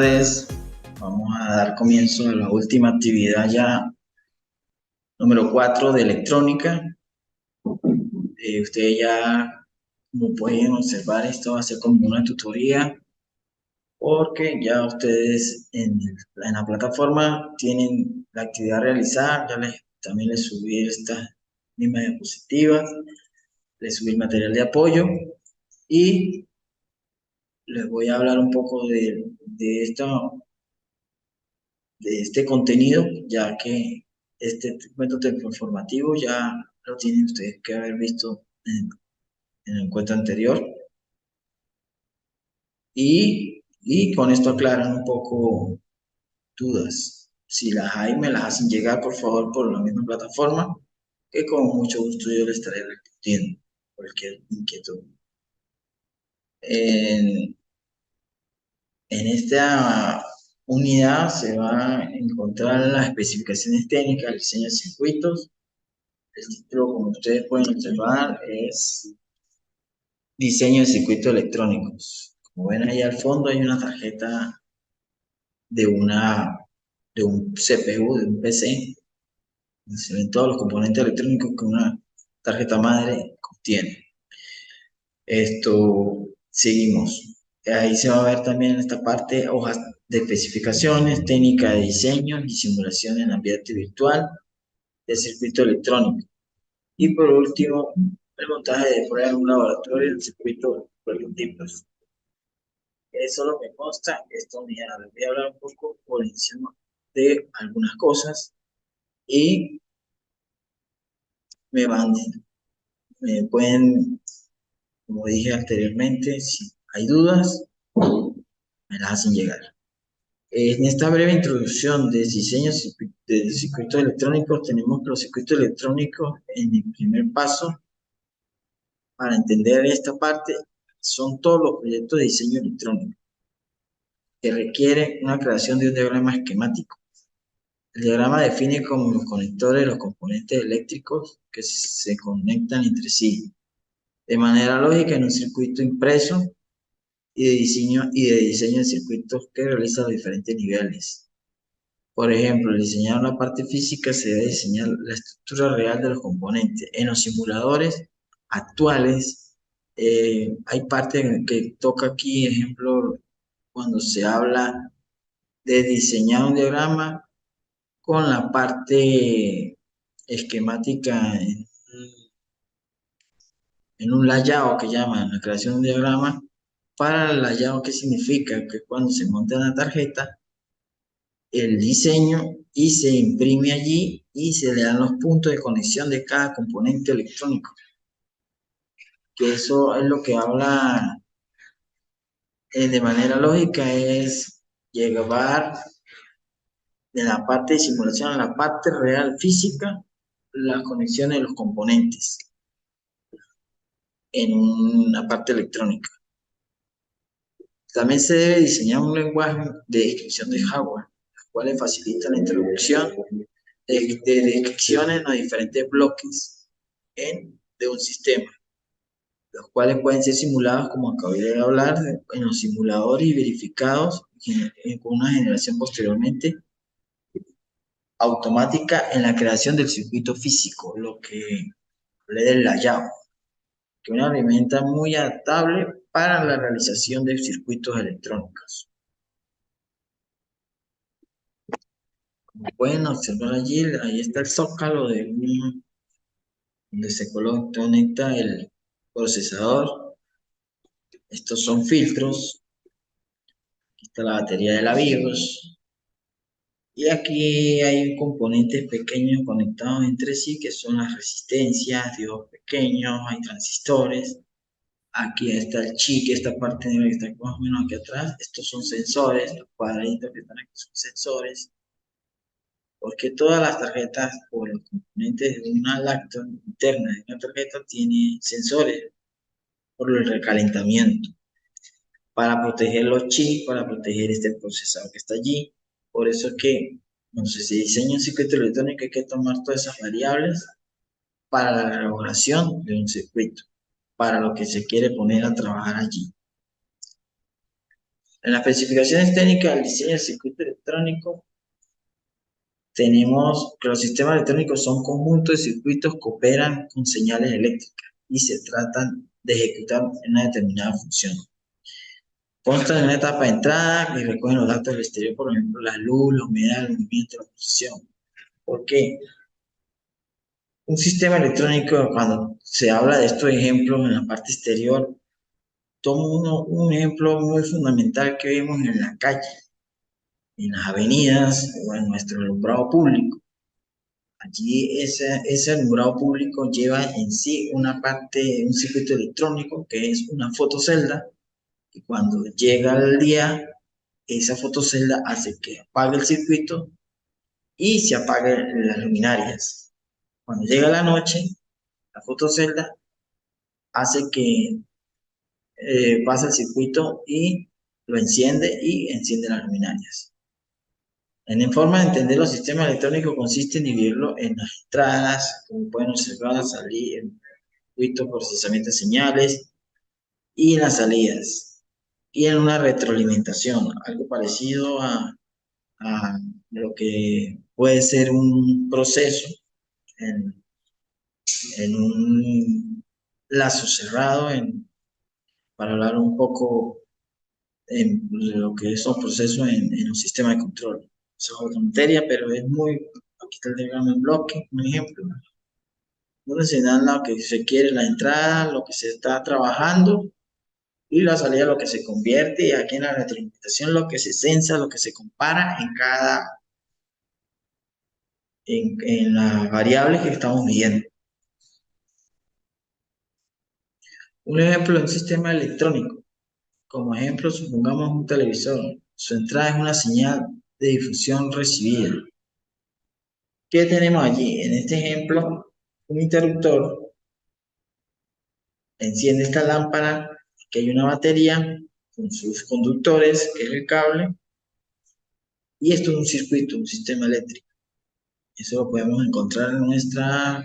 tardes. Vamos a dar comienzo a la última actividad ya, número 4 de electrónica. Ustedes ya, como pueden observar, esto va a ser como una tutoría, porque ya ustedes en la plataforma tienen la actividad realizada. También les subí estas mismas diapositivas, les subí el material de apoyo y les voy a hablar un poco de este contenido, ya que este método informativo ya lo tienen ustedes que haber visto en el encuentro anterior. Y con esto aclaran un poco dudas. Si las hay, me las hacen llegar, por favor, por la misma plataforma, que con mucho gusto yo les estaré respondiendo cualquier inquietud. En, en esta unidad se va a encontrar las especificaciones técnicas, el diseño de circuitos. El título, como ustedes pueden observar, es Diseño de circuitos electrónicos. Como ven ahí al fondo hay una tarjeta de, de un CPU, de un PC. Se ven todos los componentes electrónicos que una tarjeta madre contiene. Seguimos. Ahí se va a ver también en esta parte hojas de especificaciones, técnica de diseño y simulación en ambiente virtual de circuito electrónico. Y por último, el montaje de prueba en un laboratorio del circuito prototipos. Eso es lo que consta esta unidad. Les voy a hablar un poco por encima de algunas cosas y me van, me pueden, como dije anteriormente, si hay dudas, me las hacen llegar. En esta breve introducción de diseño de circuitos electrónicos, tenemos que los circuitos electrónicos en el primer paso para entender esta parte son todos los proyectos de diseño electrónico que requieren una creación de un diagrama esquemático. El diagrama define como los conectores los componentes eléctricos que se conectan entre sí de manera lógica en un circuito impreso y de diseño de circuitos que realiza los diferentes niveles. Por ejemplo, al diseñar la parte física se debe diseñar la estructura real de los componentes. En los simuladores actuales hay parte que toca aquí, ejemplo, cuando se habla de diseñar un diagrama con la parte esquemática en un layout que llaman la creación de un diagrama. Para el layout, ¿qué significa? Que cuando se monta una tarjeta, el diseño y se imprime allí y se le dan los puntos de conexión de cada componente electrónico. Que eso es lo que habla de manera lógica, es llevar de la parte de simulación a la parte real física las conexiones de los componentes en una parte electrónica. También se debe diseñar un lenguaje de descripción de hardware, los cuales facilita la introducción de descripciones en los diferentes bloques de un sistema, los cuales pueden ser simulados, como acabé de hablar, en los simuladores y verificados con una generación posteriormente automática en la creación del circuito físico, lo que hablé del layout, que es una herramienta muy adaptable para la realización de circuitos electrónicos. Como pueden observar allí, ahí está el zócalo donde se conecta el procesador. Estos son filtros. Aquí está la batería de la BIOS. Y aquí hay componentes pequeños conectados entre sí, que son las resistencias, diodos pequeños, hay transistores. Aquí está el chip, esta parte negra que está más o menos aquí atrás. Estos son sensores, los cuadraditos que están aquí son sensores. Porque todas las tarjetas o los componentes de una lacto interna de una tarjeta tienen sensores por el recalentamiento, para proteger los chips, para proteger este procesador que está allí. Por eso es que cuando se diseña un circuito electrónico hay que tomar todas esas variables para la elaboración de un circuito, para lo que se quiere poner a trabajar allí. En las especificaciones técnicas del diseño del circuito electrónico, tenemos que los sistemas electrónicos son conjuntos de circuitos que operan con señales eléctricas y se tratan de ejecutar una determinada función. Constan en una etapa de entrada y recogen los datos del exterior, por ejemplo, la luz, la humedad, el movimiento, la posición. ¿Por qué? Un sistema electrónico, cuando se habla de estos ejemplos en la parte exterior, tomo un ejemplo muy fundamental que vemos en la calle, en las avenidas o en nuestro alumbrado público. Allí ese alumbrado público lleva en sí una parte, un circuito electrónico que es una fotocelda, y cuando llega el día, esa fotocelda hace que apague el circuito y se apaguen las luminarias. Cuando llega la noche, la fotocelda hace que pasa el circuito y lo enciende y enciende las luminarias. En forma de entender los sistemas electrónicos consiste en dividirlo en las entradas, como pueden observar, salir, el circuito, procesamiento de señales, y en las salidas, y en una retroalimentación, algo parecido a lo que puede ser un proceso en, en un lazo cerrado, para hablar un poco en lo que es un proceso en un sistema de control. Eso es otra materia, pero es muy, aquí está el diagrama en bloque, un ejemplo, donde se dan lo que se quiere, la entrada, lo que se está trabajando, y la salida, lo que se convierte, y aquí en la retroalimentación, lo que se censa, lo que se compara en las variables que estamos midiendo. Un ejemplo de un sistema electrónico. Como ejemplo, supongamos un televisor. Su entrada es una señal de difusión recibida. ¿Qué tenemos allí? En este ejemplo, un interruptor enciende esta lámpara, que hay una batería con sus conductores, que es el cable, y esto es un circuito, un sistema eléctrico. Eso lo podemos encontrar en nuestra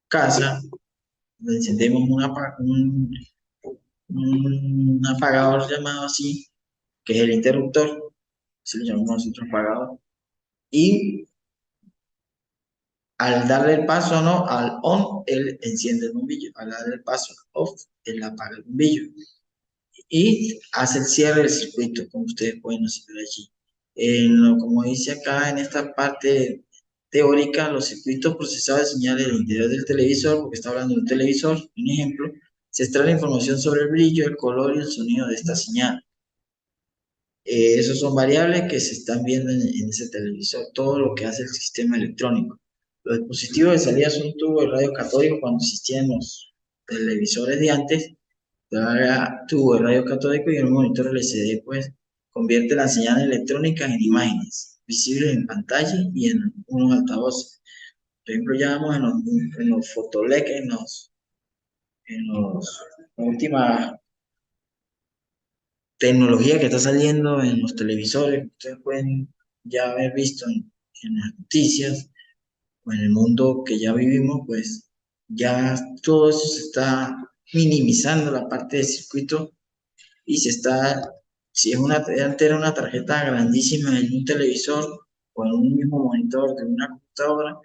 casa, donde encendemos un apagador llamado así, que es el interruptor, así lo llamamos nosotros apagador, y al darle el paso no al on, él enciende el bombillo, al darle el paso al off, él apaga el bombillo y hace el cierre del circuito, como ustedes pueden observar allí. Como dice acá en esta parte teórica, los circuitos procesados de señales del interior del televisor, porque está hablando de un televisor, un ejemplo, se extrae la información sobre el brillo, el color y el sonido de esta señal. Esos son variables que se están viendo en ese televisor, todo lo que hace el sistema electrónico. Los dispositivos de salida son tubos de radio catódico cuando existían los televisores de antes, tubo de radio catódico, y el monitor LCD pues convierte las señales electrónicas en imágenes visibles en pantalla y en unos altavoces. Por ejemplo, ya vamos en los Photolec, en los últimas tecnología que está saliendo en los televisores, ustedes pueden ya haber visto en las noticias o en el mundo que ya vivimos, pues ya todo eso se está minimizando, la parte de circuito, y se está, si es antes era una tarjeta grandísima en un televisor o en un mismo monitor de una computadora,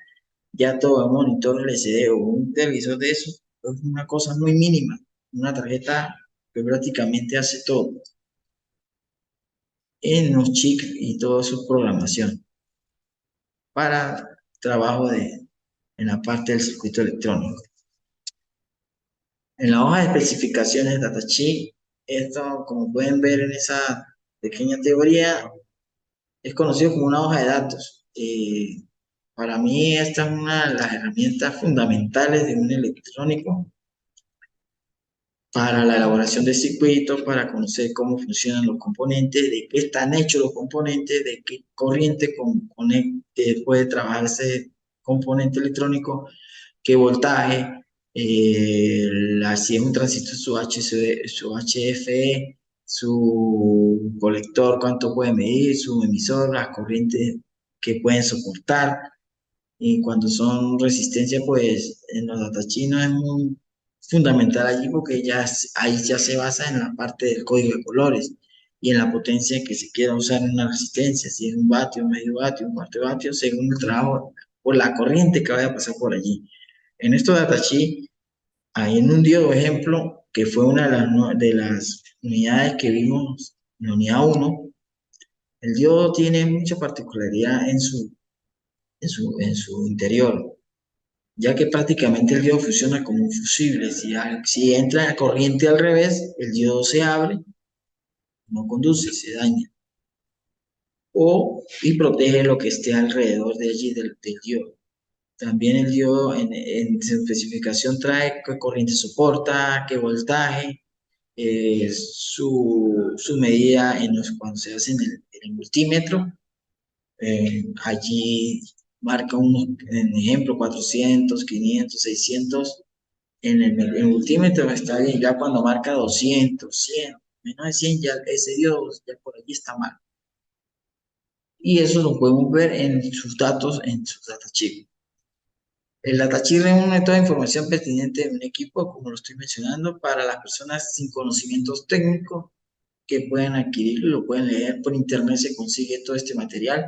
ya todo es monitor LCD o un televisor de eso, es una cosa muy mínima, una tarjeta que prácticamente hace todo en los chips y todo su programación para trabajo en la parte del circuito electrónico. En la hoja de especificaciones datasheet, esto, como pueden ver en esa pequeña teoría, es conocido como una hoja de datos. Para mí esta es una de las herramientas fundamentales de un electrónico para la elaboración de circuitos, para conocer cómo funcionan los componentes, de qué están hechos los componentes, de qué corriente puede trabajar ese componente electrónico, qué voltaje, si es un transistor, su HFE, su colector, cuánto puede medir, su emisor, las corrientes que pueden soportar. Y cuando son resistencia, pues en los datachinos es muy fundamental allí, porque ahí ya se basa en la parte del código de colores. y en la potencia que se quiera usar en una resistencia, si es un vatio, medio vatio, un cuarto de vatio, según el trabajo o la corriente que vaya a pasar por allí. En estos datasheets, hay en un diodo ejemplo, que fue una de las unidades que vimos en la unidad uno. El diodo tiene mucha particularidad en su interior, ya que prácticamente el diodo funciona como un fusible. Si entra corriente al revés, el diodo se abre, no conduce, se daña. Y protege lo que esté alrededor de allí del diodo. También el diodo en su especificación trae qué corriente soporta, qué voltaje, su medida cuando se hace en el multímetro. Allí marca en ejemplo, 400, 500, 600. En el multímetro está bien, ya cuando marca 200, 100, menos de 100, ya ese diodo ya por allí está mal. Y eso lo podemos ver en sus datos, en sus datasheets. El datasheet reúne toda información pertinente de un equipo, como lo estoy mencionando, para las personas sin conocimientos técnicos que pueden adquirirlo, lo pueden leer por internet, se consigue todo este material.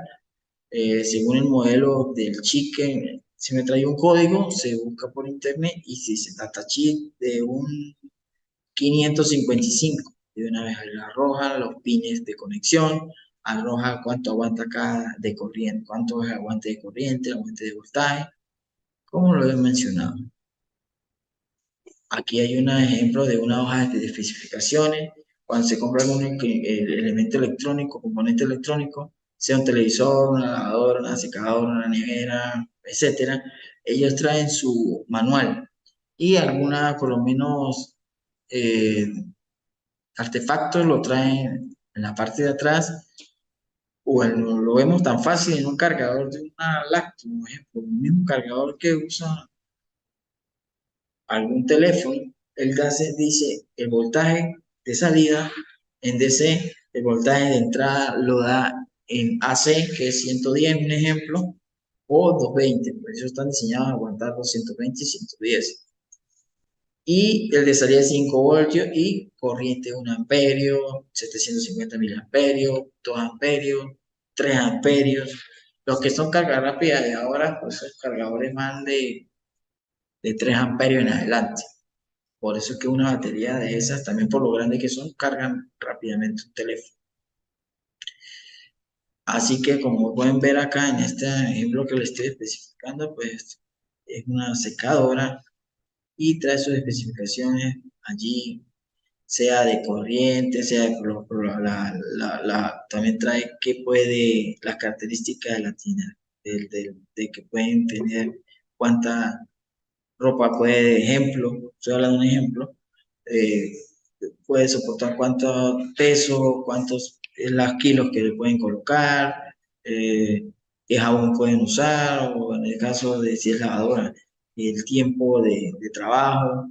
Según el modelo del chip que si me trae un código, se busca por internet y si se datasheet de un 555, de una vez arroja los pines de conexión, arroja cuánto aguanta cada de corriente, cuánto es aguante de corriente, aguante de voltaje, como lo he mencionado. Aquí hay un ejemplo de una hoja de especificaciones. Cuando se compra algún elemento electrónico, componente electrónico, sea un televisor, una lavadora, una secadora, una nevera, etcétera, ellos traen su manual y alguna, por lo menos, eh, artefactos lo traen en la parte de atrás o lo vemos tan fácil en un cargador de una laptop, por ejemplo, el mismo cargador que usa algún teléfono, el gas dice el voltaje de salida en DC, el voltaje de entrada lo da en AC, que es 110, un ejemplo, o 220, por eso están diseñados a aguantar 220 y 110. Y el de salida es 5 voltios y corriente 1 amperio, 750 miliamperios, 2 amperios, 3 amperios. Los que son carga rápida de ahora, pues son cargadores más de 3 amperios en adelante. Por eso es que una batería de esas, también por lo grande que son, cargan rápidamente un teléfono. Así que como pueden ver acá en este ejemplo que les estoy especificando, pues es una secadora y trae sus especificaciones allí, sea de corriente, sea de también trae las características de la tina, de que pueden tener cuánta ropa puede, ejemplo, estoy hablando de un ejemplo, eh, puede soportar cuánto peso, cuántos los kilos que le pueden colocar, qué jabón pueden usar, o en el caso de si es lavadora, el tiempo de trabajo,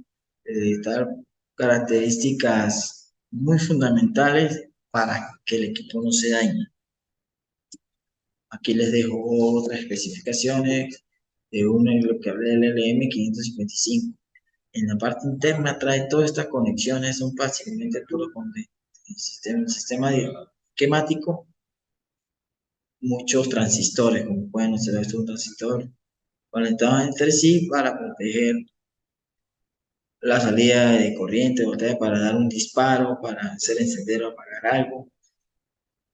tal características muy fundamentales para que el equipo no se dañe. Aquí les dejo otras especificaciones de uno de lo que hablé del LM555. En la parte interna trae todas estas conexiones, son básicamente puro con el sistema esquemático, muchos transistores, como pueden observar, es un transistor conectados entre sí para proteger la salida de corriente, voltaje, para dar un disparo, para hacer encender o apagar algo.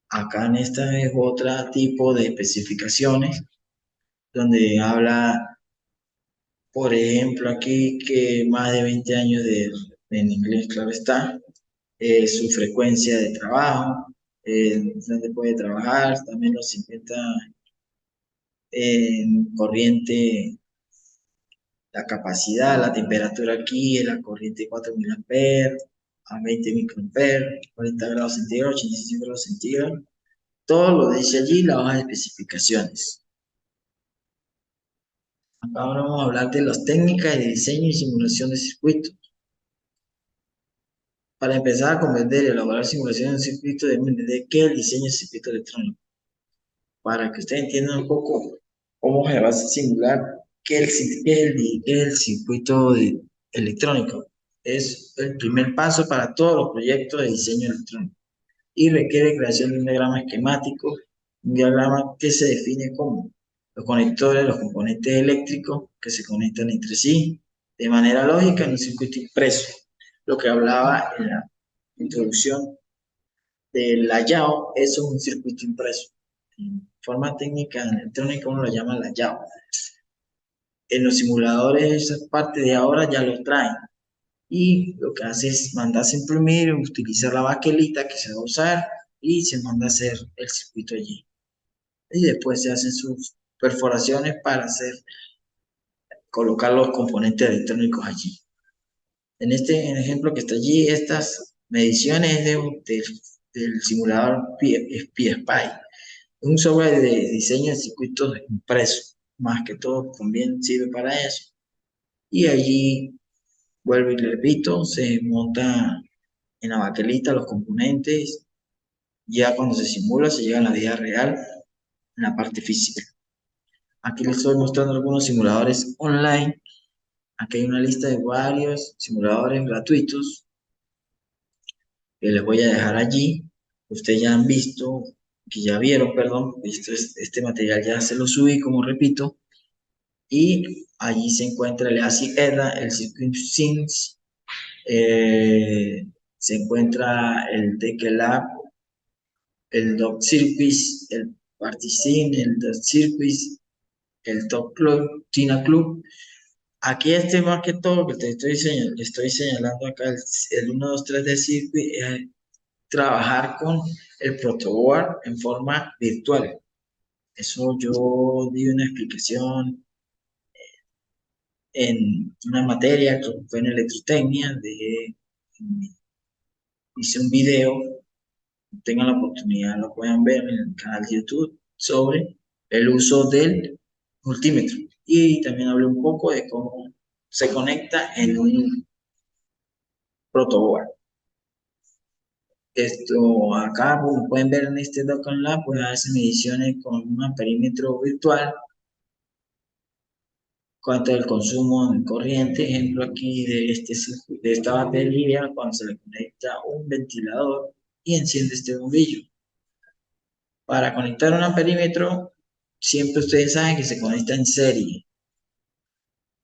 Acá en esta es otro tipo de especificaciones, donde habla, por ejemplo, aquí que más de 20 años en inglés, claro está, su frecuencia de trabajo, dónde puede trabajar, también los 50 en corriente, la capacidad, la temperatura aquí, la corriente 4000 amperes a 20 microamperes, 40 grados centígrados, 85 grados centígrados, todo lo dice allí la hoja de especificaciones. Acá ahora vamos a hablar de las técnicas de diseño y simulación de circuitos. Para empezar a comprender y elaborar simulaciones de circuito, debemos entender qué es el diseño de circuito electrónico. Para que ustedes entiendan un poco cómo se va a simular qué es el circuito electrónico. Es el primer paso para todos los proyectos de diseño electrónico. y requiere creación de un diagrama esquemático, un diagrama que se define como los conectores, los componentes eléctricos que se conectan entre sí de manera lógica en un circuito impreso. Lo que hablaba en la introducción del layao, eso es un circuito impreso. En forma técnica en electrónica uno lo llama layao. En los simuladores esa parte de ahora ya lo traen. Y lo que hace es mandarse a imprimir, utilizar la baquelita que se va a usar y se manda a hacer el circuito allí. Y después se hacen sus perforaciones para colocar los componentes electrónicos allí. En este ejemplo que está allí, estas mediciones del simulador PSPI, un software de diseño de circuitos impresos, más que todo también sirve para eso. Y allí, vuelvo y le repito, se monta en la baquelita los componentes, ya cuando se simula se llega a la vida real, en la parte física. Aquí les estoy mostrando algunos simuladores online. Aquí hay una lista de varios simuladores gratuitos que les voy a dejar allí. Ustedes ya han visto, que ya vieron, perdón, este material ya se lo subí, como repito, y allí se encuentra el ASIC EDA, el Circuit Sims, se encuentra el TKLab, el Doc Circuits, el Particin, el Doc Circuits, el Top Club, Tina Club. Aquí este más que todo que estoy señalando acá, el 1, 2, 3 de Circuit, es trabajar con el protoboard en forma virtual. Eso yo di una explicación en una materia que fue en electrotecnia, hice un video, tengan la oportunidad, lo puedan ver en el canal de YouTube, sobre el uso del multímetro. Y también hablé un poco de cómo se conecta en un protoboard. Esto acá, como pueden ver en este Docon Lab, pues hace mediciones con un perímetro virtual, cuanto al consumo de corriente, ejemplo aquí de esta batería, cuando se le conecta un ventilador y enciende este bombillo. Para conectar un perímetro, siempre ustedes saben que se conecta en serie.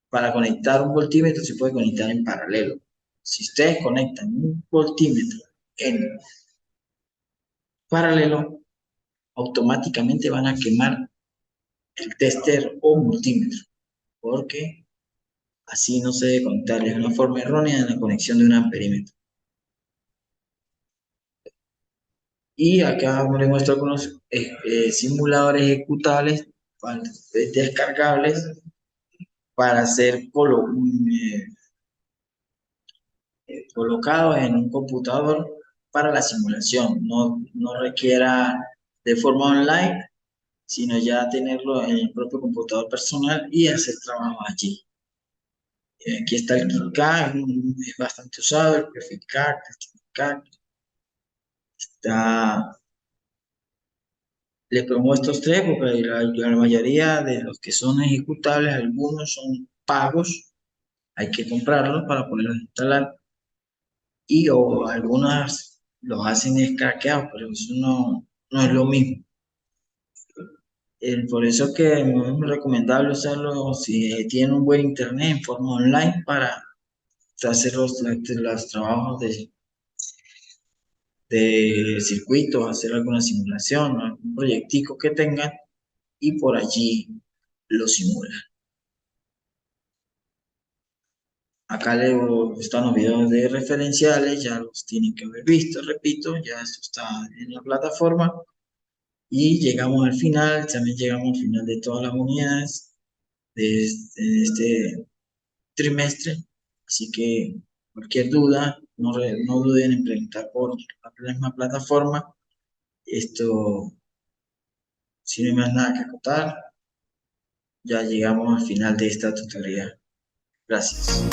Para conectar un voltímetro se puede conectar en paralelo. Si ustedes conectan un voltímetro en paralelo, automáticamente van a quemar el tester o multímetro, porque así no se debe conectar, es una forma errónea de la conexión de un amperímetro. Y acá les muestro algunos simuladores ejecutables descargables para ser colocados en un computador para la simulación. No requiera de forma online, sino ya tenerlo en el propio computador personal y hacer trabajo allí. Aquí está el KiCad, es bastante usado, el PrefiCAD, el KiCad. Les promuevo estos tres porque la mayoría de los que son ejecutables, algunos son pagos, hay que comprarlos para poderlos instalar, y o algunas los hacen escraqueados, pero eso no es lo mismo. Por eso que es muy recomendable usarlo si tienen un buen internet en forma online para hacer los trabajos de circuitos, hacer alguna simulación, algún proyectico que tengan y por allí lo simulan. Acá están los videos de referenciales, ya los tienen que haber visto, repito, ya esto está en la plataforma. Y llegamos al final, también llegamos al final de todas las unidades de este trimestre. Así que cualquier duda, no duden en preguntar por la misma plataforma. Esto, si no hay más nada que acotar, ya llegamos al final de esta tutoría. Gracias.